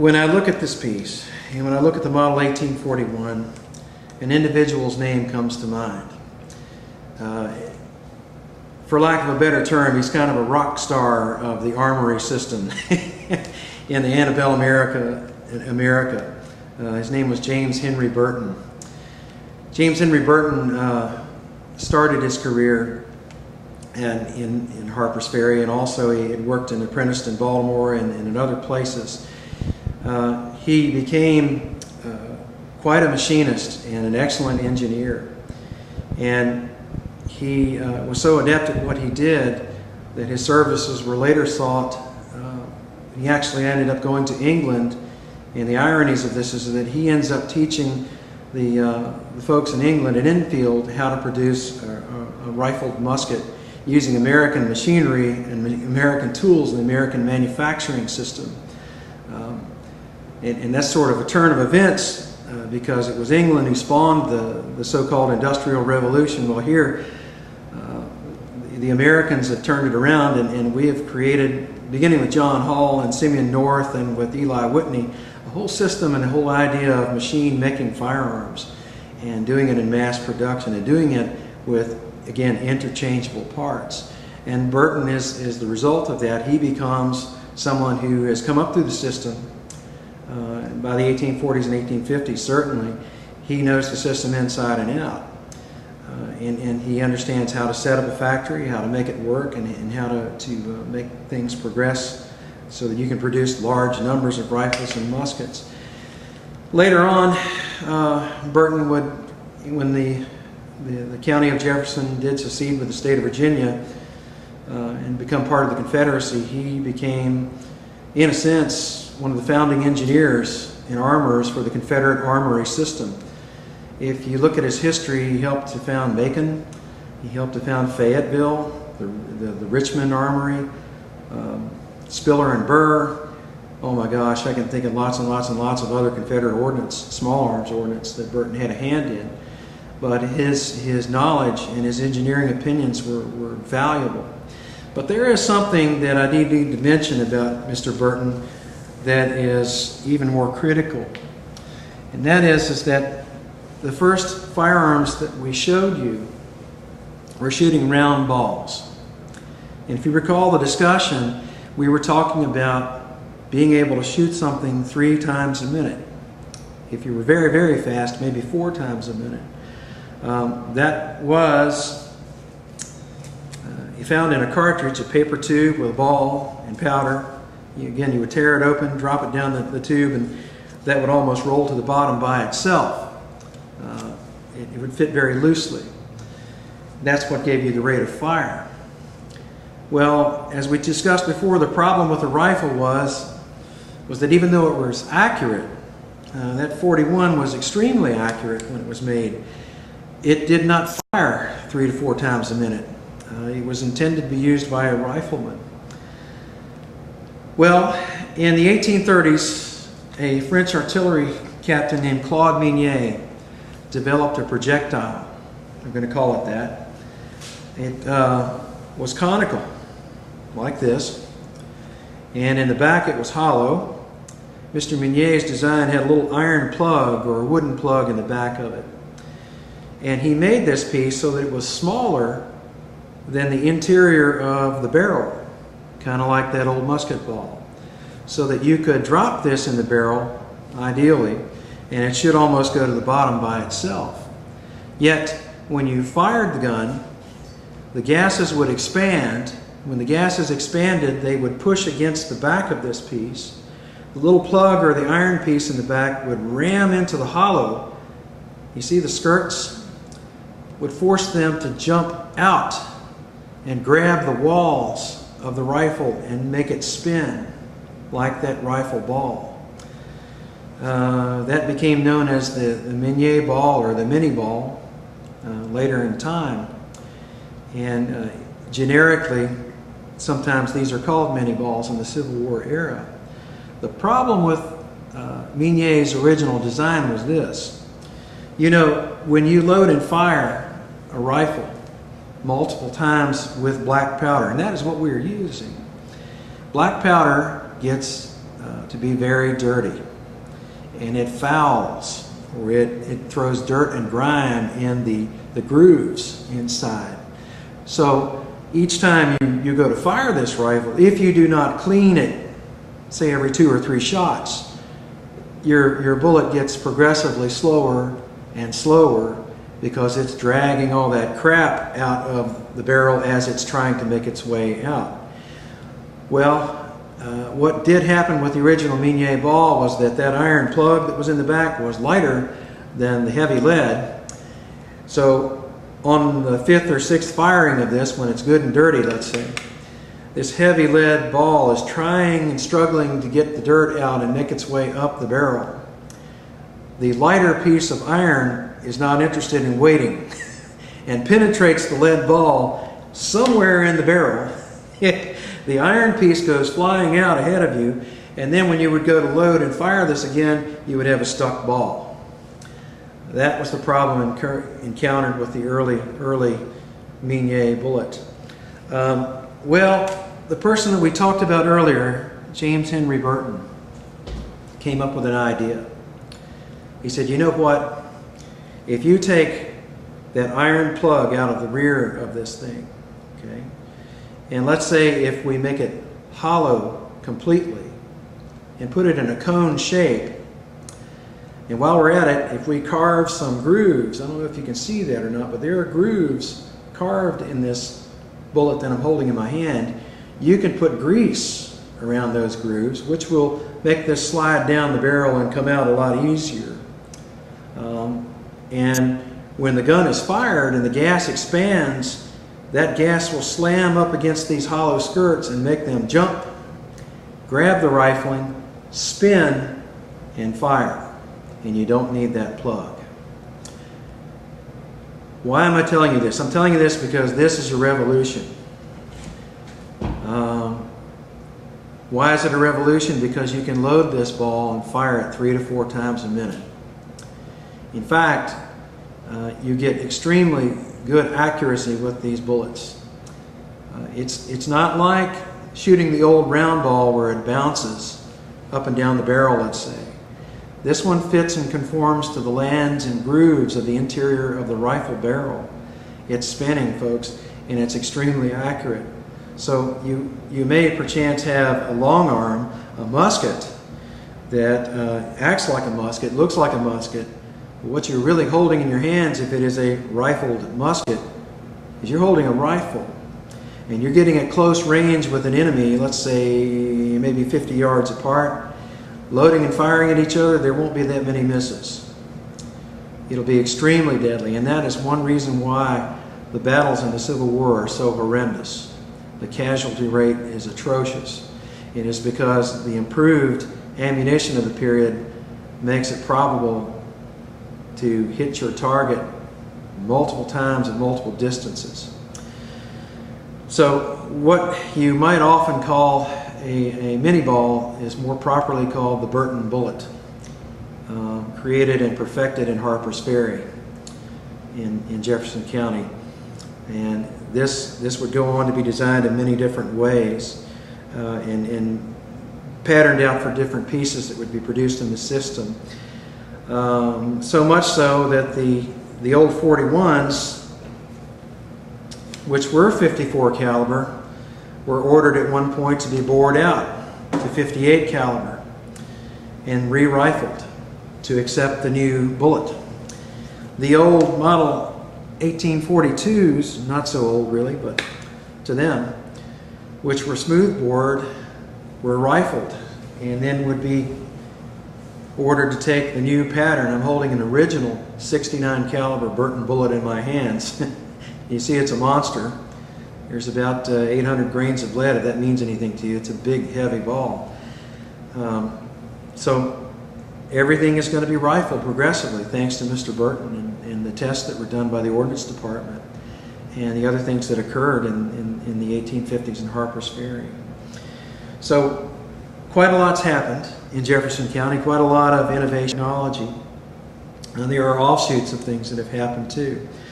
When I look at this piece, and when I look at the model 1841, an individual's name comes to mind. For lack of a better term, he's kind of a rock star of the armory system in the antebellum America. His name was James Henry Burton. James Henry Burton started his career in Harper's Ferry, and also he had worked and apprenticed in Baltimore and in other places. He became quite a machinist and an excellent engineer, and he was so adept at what he did that his services were later sought. He actually ended up going to England, and the ironies of this is that he ends up teaching the folks in England at Enfield how to produce a rifled musket using American machinery and American tools and the American manufacturing system. And that's sort of a turn of events because it was England who spawned the so-called Industrial Revolution. Well, here the Americans have turned it around, and we have created, beginning with John Hall and Simeon North and with Eli Whitney, a whole system and a whole idea of machine making firearms and doing it in mass production and doing it with, again, interchangeable parts. And Burton is the result of that. He becomes someone who has come up through the system. By the 1840s and 1850s, certainly, he knows the system inside and out. And he understands how to set up a factory, how to make it work, and how to make things progress so that you can produce large numbers of rifles and muskets. Later on, Burton would, when the county of Jefferson did secede with the state of Virginia and become part of the Confederacy, he became, in a sense, one of the founding engineers and armorers for the Confederate armory system. If you look at his history, he helped to found Macon, he helped to found Fayetteville, the Richmond Armory, Spiller and Burr. Oh my gosh, I can think of lots and lots and lots of other Confederate ordnance, small arms ordnance that Burton had a hand in. But his knowledge and his engineering opinions were valuable. But there is something that I need to mention about Mr. Burton that is even more critical. And that is that the first firearms that we showed you were shooting round balls. And if you recall the discussion, we were talking about being able to shoot something 3 times a minute. If you were very, very fast, maybe 4 times a minute. That was you found in a cartridge a paper tube with a ball and powder. Again, you would tear it open, drop it down the tube, and that would almost roll to the bottom by itself. It would fit very loosely. That's what gave you the rate of fire. Well, as we discussed before, the problem with the rifle was that even though it was accurate, that 41 was extremely accurate when it was made, it did not fire 3 to 4 times a minute. It was intended to be used by a rifleman. Well, in the 1830s, a French artillery captain named Claude Minie developed a projectile. I'm going to call it that. It was conical, like this, and in the back it was hollow. Mr. Minie's design had a little iron plug or a wooden plug in the back of it. And he made this piece so that it was smaller than the interior of the barrel, kind of like that old musket ball, so that you could drop this in the barrel, ideally, and it should almost go to the bottom by itself. Yet, when you fired the gun, the gases would expand. When the gases expanded, they would push against the back of this piece. The little plug or the iron piece in the back would ram into the hollow. You see the skirts? Would force them to jump out and grab the walls of the rifle and make it spin like that rifle ball. That became known as the Minie ball or the Minie ball later in time. And generically, sometimes these are called Minie balls in the Civil War era. The problem with Minie's original design was this. You know, when you load and fire a rifle multiple times with black powder, and that is what we are using. Black powder gets to be very dirty, and it fouls, or it throws dirt and grime in the grooves inside. So each time you go to fire this rifle, if you do not clean it, say every 2 or 3 shots, your bullet gets progressively slower and slower because it's dragging all that crap out of the barrel as it's trying to make its way out. Well, what did happen with the original Minie ball was that iron plug that was in the back was lighter than the heavy lead. So on the 5th or 6th firing of this, when it's good and dirty, let's say, this heavy lead ball is trying and struggling to get the dirt out and make its way up the barrel. The lighter piece of iron is not interested in waiting and penetrates the lead ball somewhere in the barrel. The iron piece goes flying out ahead of you, and then when you would go to load and fire this again, you would have a stuck ball. That was the problem encountered with the early Minie bullet. Well, the person that we talked about earlier, James Henry Burton, came up with an idea. He said, you know what? If you take that iron plug out of the rear of this thing, okay, and let's say if we make it hollow completely and put it in a cone shape, and while we're at it, if we carve some grooves, I don't know if you can see that or not, but there are grooves carved in this bullet that I'm holding in my hand. You can put grease around those grooves, which will make this slide down the barrel and come out a lot easier. And when the gun is fired and the gas expands, that gas will slam up against these hollow skirts and make them jump, grab the rifling, spin, and fire. And you don't need that plug. Why am I telling you this? I'm telling you this because this is a revolution. Why is it a revolution? Because you can load this ball and fire it 3 to 4 times a minute. In fact, you get extremely good accuracy with these bullets. It's not like shooting the old round ball where it bounces up and down the barrel, let's say. This one fits and conforms to the lands and grooves of the interior of the rifle barrel. It's spinning, folks, and it's extremely accurate. So you may perchance have a long arm, a musket, that acts like a musket, looks like a musket. But what you're really holding in your hands, if it is a rifled musket, is you're holding a rifle. And you're getting at close range with an enemy, let's say maybe 50 yards apart. Loading and firing at each other, there won't be that many misses. It'll be extremely deadly, and that is one reason why the battles in the Civil War are so horrendous. The casualty rate is atrocious. It is because the improved ammunition of the period makes it probable to hit your target multiple times at multiple distances. So what you might often call a mini ball is more properly called the Burton Bullet, created and perfected in Harper's Ferry in Jefferson County. And this would go on to be designed in many different ways and patterned out for different pieces that would be produced in the system. So much so that the old 41s, which were 54 caliber, were ordered at one point to be bored out to 58 caliber and re-rifled to accept the new bullet. The old model 1842s, not so old really, but to them, which were smoothbore, were rifled and then would be ordered to take the new pattern. I'm holding an original 69 caliber Burton Bullet in my hands. You see, it's a monster. There's about 800 grains of lead, if that means anything to you. It's a big, heavy ball. So everything is going to be rifled progressively, thanks to Mr. Burton and the tests that were done by the Ordinance Department and the other things that occurred in the 1850s in Harper's Ferry. So quite a lot's happened in Jefferson County, quite a lot of innovation technology. And there are offshoots of things that have happened too.